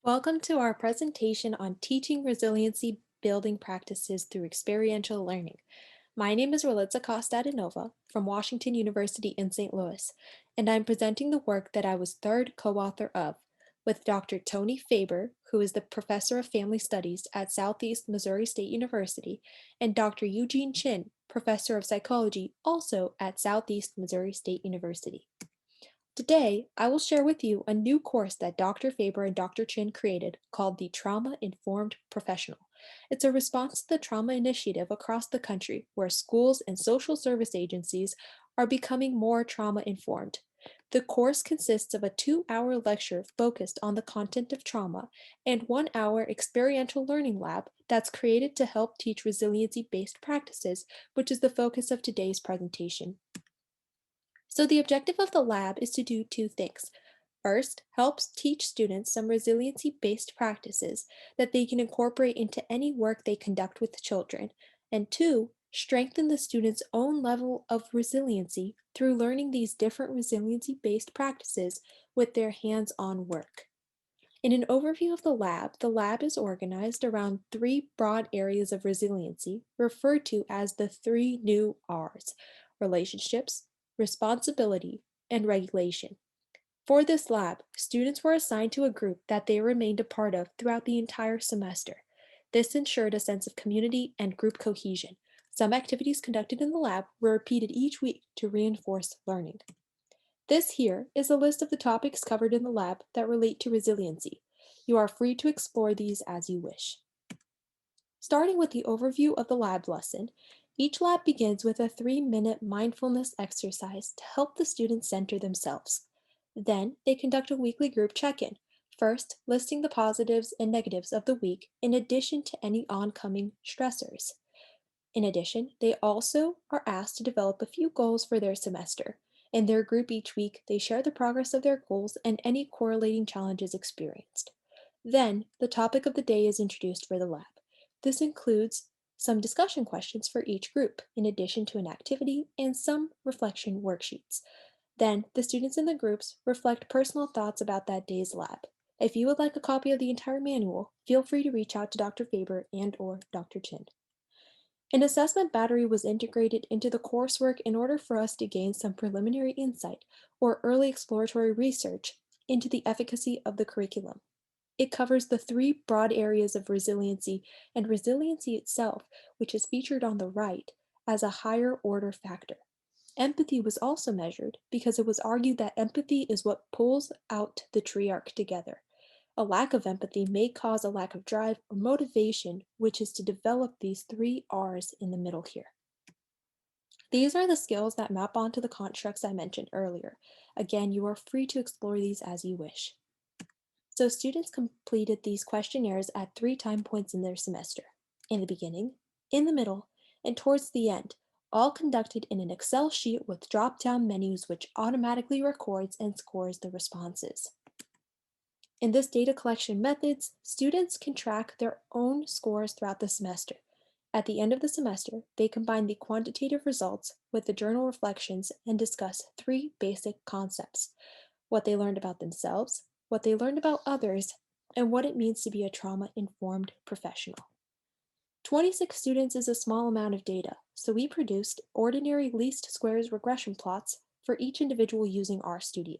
Welcome to our presentation on teaching resiliency building practices through experiential learning. My name is Rolitza Costa-Nova from Washington University in St. Louis, and I'm presenting the work that I was third co-author of with Dr. Tony Faber, who is the Professor of Family Studies at Southeast Missouri State University, and Dr. Eugene Chin, Professor of Psychology, also at Southeast Missouri State University. Today, I will share with you a new course that Dr. Faber and Dr. Chin created called the Trauma-Informed Professional. It's a response to the trauma initiative across the country where schools and social service agencies are becoming more trauma-informed. The course consists of a 2-hour lecture focused on the content of trauma and 1-hour experiential learning lab that's created to help teach resiliency-based practices, which is the focus of today's presentation. So the objective of the lab is to do two things. First, helps teach students some resiliency-based practices that they can incorporate into any work they conduct with children. And two, strengthen the students' own level of resiliency through learning these different resiliency-based practices with their hands-on work. In an overview of the lab is organized around three broad areas of resiliency, referred to as the three new R's: relationships, responsibility, and regulation. For this lab, students were assigned to a group that they remained a part of throughout the entire semester. This ensured a sense of community and group cohesion. Some activities conducted in the lab were repeated each week to reinforce learning. This here is a list of the topics covered in the lab that relate to resiliency. You are free to explore these as you wish. Starting with the overview of the lab lesson, each lab begins with a 3-minute mindfulness exercise to help the students center themselves. Then, they conduct a weekly group check-in, first listing the positives and negatives of the week in addition to any oncoming stressors. In addition, they also are asked to develop a few goals for their semester. In their group each week, they share the progress of their goals and any correlating challenges experienced. Then, the topic of the day is introduced for the lab. This includes some discussion questions for each group, in addition to an activity and some reflection worksheets. Then, the students in the groups reflect personal thoughts about that day's lab. If you would like a copy of the entire manual, feel free to reach out to Dr. Faber and/or Dr. Chin. An assessment battery was integrated into the coursework in order for us to gain some preliminary insight or early exploratory research into the efficacy of the curriculum. It covers the three broad areas of resiliency and resiliency itself, which is featured on the right as a higher order factor. Empathy was also measured because it was argued that empathy is what pulls out the triarch together. A lack of empathy may cause a lack of drive or motivation, which is to develop these three R's in the middle here. These are the skills that map onto the constructs I mentioned earlier. Again, you are free to explore these as you wish. So students completed these questionnaires at 3 time points in their semester: in the beginning, in the middle, and towards the end, all conducted in an Excel sheet with drop-down menus which automatically records and scores the responses. In this data collection methods, students can track their own scores throughout the semester. At the end of the semester, they combine the quantitative results with the journal reflections and discuss three basic concepts: what they learned about themselves, what they learned about others, and what it means to be a trauma-informed professional. 26 students is a small amount of data, so we produced ordinary least squares regression plots for each individual using RStudio.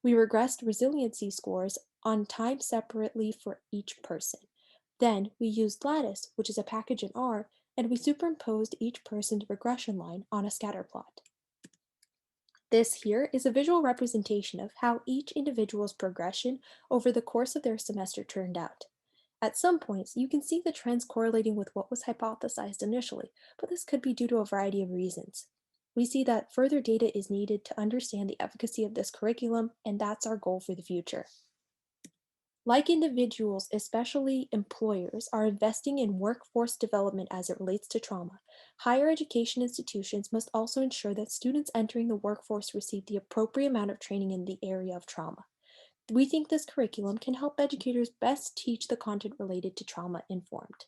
We regressed resiliency scores on time separately for each person. Then we used Lattice, which is a package in R, and we superimposed each person's regression line on a scatter plot. This here is a visual representation of how each individual's progression over the course of their semester turned out. At some points, you can see the trends correlating with what was hypothesized initially, but this could be due to a variety of reasons. We see that further data is needed to understand the efficacy of this curriculum, and that's our goal for the future. Like individuals, especially employers, are investing in workforce development as it relates to trauma, higher education institutions must also ensure that students entering the workforce receive the appropriate amount of training in the area of trauma. We think this curriculum can help educators best teach the content related to trauma informed.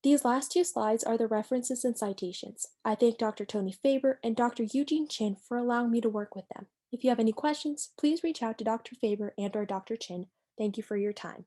These last two slides are the references and citations. I thank Dr. Tony Faber and Dr. Eugene Chin for allowing me to work with them. If you have any questions, please reach out to Dr. Faber and or Dr. Chin. Thank you for your time.